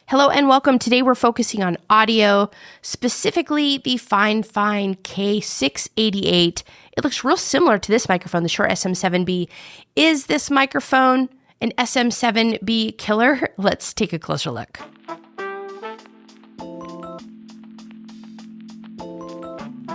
Hello and welcome. Today we're focusing on audio, specifically the FIFINE K688. It looks real similar to this microphone, the Shure SM7B. Is this microphone an SM7B killer? Let's take a closer look.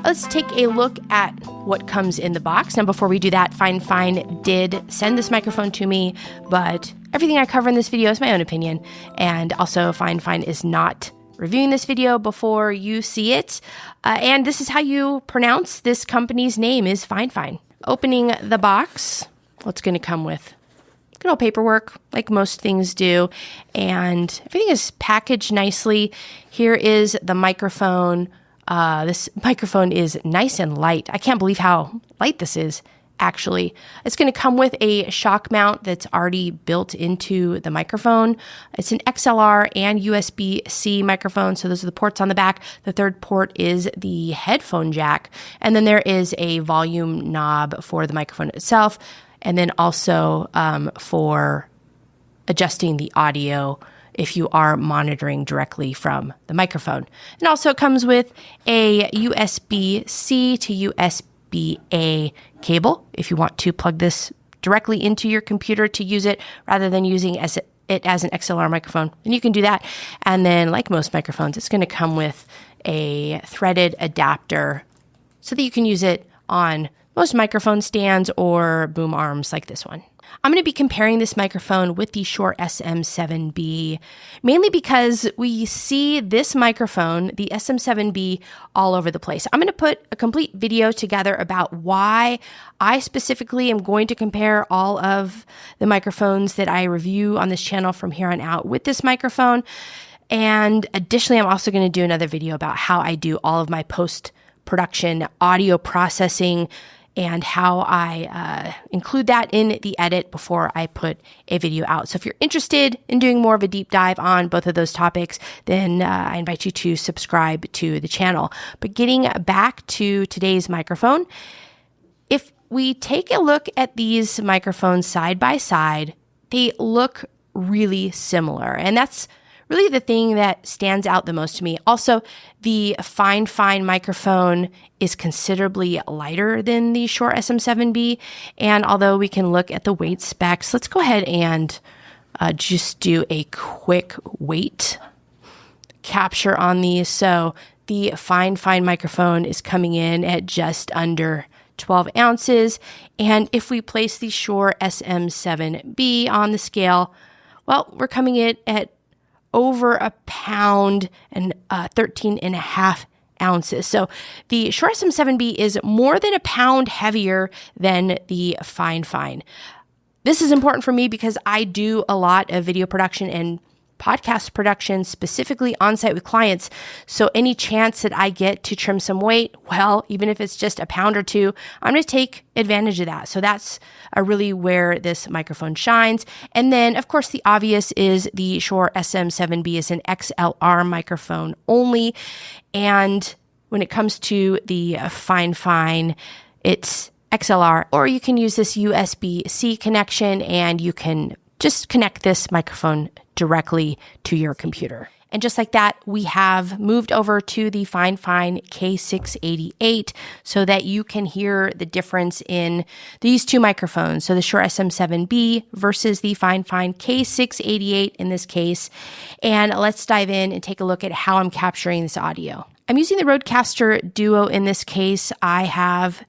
Let's take a look at what comes in the box. Now, before we do that, FIFINE did send this microphone to me, but everything I cover in this video is my own opinion. And also, FIFINE is not reviewing this video before you see it. And this is how you pronounce this company's name, is FIFINE. Opening the box, what's going to come with? Good old paperwork, like most things do. And everything is packaged nicely. Here is the microphone. This microphone is nice and light. I can't believe how light this is, actually. It's going to come with a shock mount that's already built into the microphone. It's an XLR and USB-C microphone, so those are the ports on the back. The third port is the headphone jack, and then there is a volume knob for the microphone itself, and then also for adjusting the audio if you are monitoring directly from the microphone. And also it comes with a USB-C to USB-A cable if you want to plug this directly into your computer to use it rather than using it as an XLR microphone. And you can do that. And then, like most microphones, it's going to come with a threaded adapter so that you can use it on most microphone stands or boom arms like this one. I'm going to be comparing this microphone with the Shure SM7B, mainly because we see this microphone, the SM7B, all over the place. I'm going to put a complete video together about why I specifically am going to compare all of the microphones that I review on this channel from here on out with this microphone. And additionally, I'm also going to do another video about how I do all of my post-production audio processing and how I include that in the edit before I put a video out. So if you're interested in doing more of a deep dive on both of those topics, then I invite you to subscribe to the channel. But getting back to today's microphone, if we take a look at these microphones side by side, they look really similar. And that's really the thing that stands out the most to me. Also, the FIFINE microphone is considerably lighter than the Shure SM7B. And although we can look at the weight specs, let's go ahead and just do a quick weight capture on these. So the FIFINE microphone is coming in at just under 12 ounces. And if we place the Shure SM7B on the scale, well, we're coming in at over a pound and 13.5 ounces. So the Shure SM7B is more than a pound heavier than the FIFINE. This is important for me because I do a lot of video production and podcast production, specifically on-site with clients. So any chance that I get to trim some weight, well, even if it's just a pound or two, I'm going to take advantage of that. So that's really where this microphone shines. And then, of course, the obvious is the Shure SM7B is an XLR microphone only. And when it comes to the FIFINE, it's XLR, or you can use this USB-C connection and you can just connect this microphone directly to your computer. And just like that, we have moved over to the FIFINE K688 so that you can hear the difference in these two microphones. So the Shure SM7B versus the FIFINE K688 in this case. And let's dive in and take a look at how I'm capturing this audio. I'm using the Rodecaster Duo in this case. I have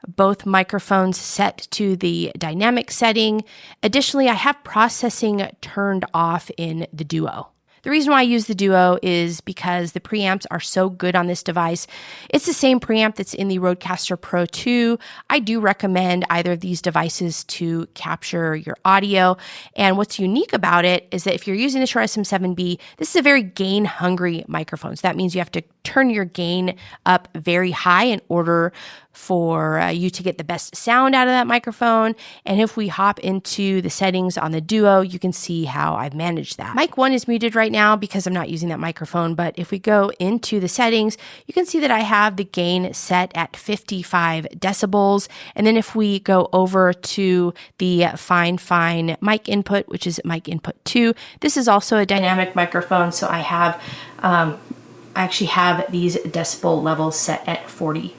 both microphones set to the dynamic setting. Additionally, I have processing turned off in the Duo. The reason why I use the Duo is because the preamps are so good on this device. It's the same preamp that's in the Rodecaster Pro 2. I do recommend either of these devices to capture your audio. And what's unique about it is that if you're using the Shure SM7B, this is a very gain-hungry microphone. So that means you have to turn your gain up very high in order for you to get the best sound out of that microphone. And if we hop into the settings on the Duo, you can see how I've managed that. Mic 1 is muted right now because I'm not using that microphone, but if we go into the settings, you can see that I have the gain set at 55 decibels. And then if we go over to the FIFINE mic input, which is mic input 2, this is also a dynamic microphone, so I actually have these decibel levels set at 45.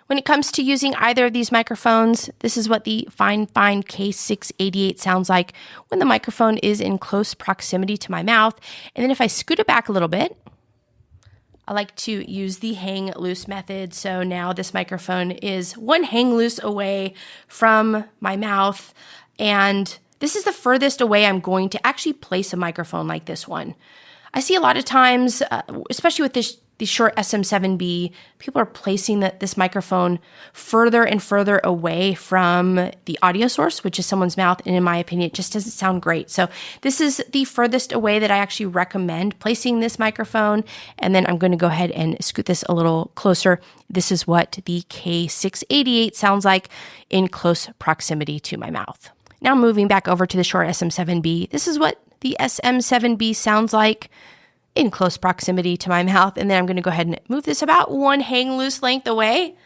When it comes to using either of these microphones, this is what the FIFINE K688 sounds like when the microphone is in close proximity to my mouth. And then if I scoot it back a little bit, I like to use the hang loose method. So now this microphone is one hang loose away from my mouth. And this is the furthest away I'm going to actually place a microphone like this one. I see a lot of times, especially with the Shure SM7B, people are placing this microphone further and further away from the audio source, which is someone's mouth, and in my opinion, it just doesn't sound great. So this is the furthest away that I actually recommend placing this microphone, and then I'm going to go ahead and scoot this a little closer. This is what the K688 sounds like in close proximity to my mouth. Now moving back over to the Shure SM7B, this is what the SM7B sounds like in close proximity to my mouth. And then I'm going to go ahead and move this about one hang loose length away.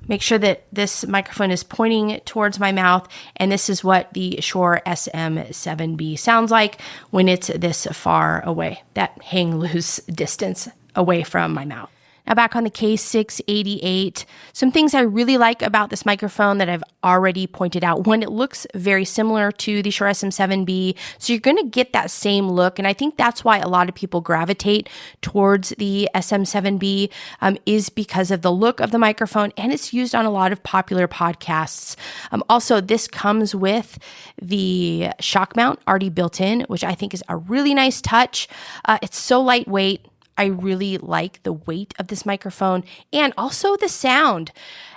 Make sure that this microphone is pointing towards my mouth. And this is what the Shure SM7B sounds like when it's this far away, that hang loose distance away from my mouth. Now back on the K688, some things I really like about this microphone that I've already pointed out. One, it looks very similar to the Shure SM7B, so you're going to get that same look, and I think that's why a lot of people gravitate towards the SM7B is because of the look of the microphone, and it's used on a lot of popular podcasts. Also, this comes with the shock mount already built in, which I think is a really nice touch. It's so lightweight. I really like the weight of this microphone and also the sound.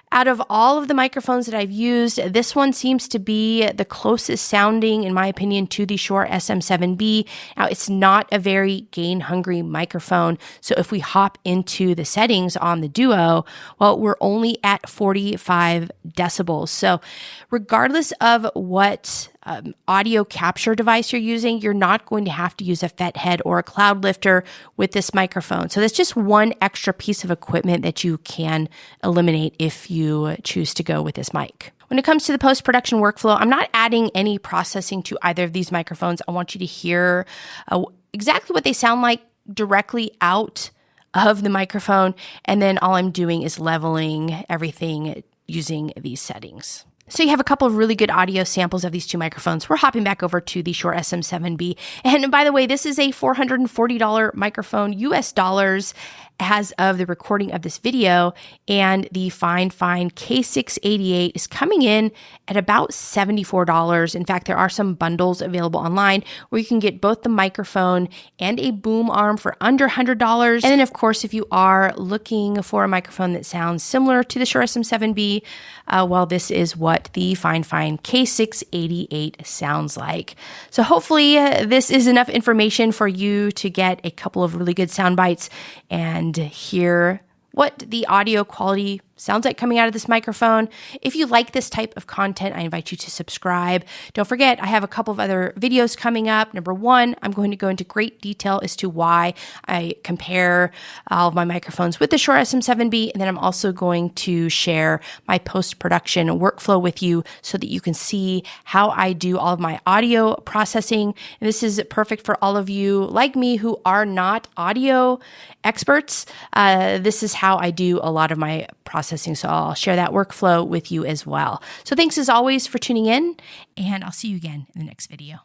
Out of all of the microphones that I've used, this one seems to be the closest sounding, in my opinion, to the Shure SM7B. Now, it's not a very gain-hungry microphone, so if we hop into the settings on the Duo, well, we're only at 45 decibels. So regardless of what audio capture device you're using, you're not going to have to use a FET head or a cloud lifter with this microphone. So that's just one extra piece of equipment that you can eliminate if you choose to go with this mic. When it comes to the post-production workflow, I'm not adding any processing to either of these microphones. I want you to hear exactly what they sound like directly out of the microphone. And then all I'm doing is leveling everything using these settings. So you have a couple of really good audio samples of these two microphones. We're hopping back over to the Shure SM7B. And by the way, this is a $440 microphone, US dollars, as of the recording of this video. And the FIFINE K688 is coming in at about $74. In fact, there are some bundles available online where you can get both the microphone and a boom arm for under $100. And then, of course, if you are looking for a microphone that sounds similar to the Shure SM7B, well, this is what the FIFINE K688 sounds like. So hopefully this is enough information for you to get a couple of really good sound bites and hear what the audio quality sounds like coming out of this microphone. If you like this type of content, I invite you to subscribe. Don't forget, I have a couple of other videos coming up. Number one, I'm going to go into great detail as to why I compare all of my microphones with the Shure SM7B, and then I'm also going to share my post-production workflow with you so that you can see how I do all of my audio processing. And this is perfect for all of you like me who are not audio experts. This is how I do a lot of my processing. So I'll share that workflow with you as well. So thanks as always for tuning in, and I'll see you again in the next video.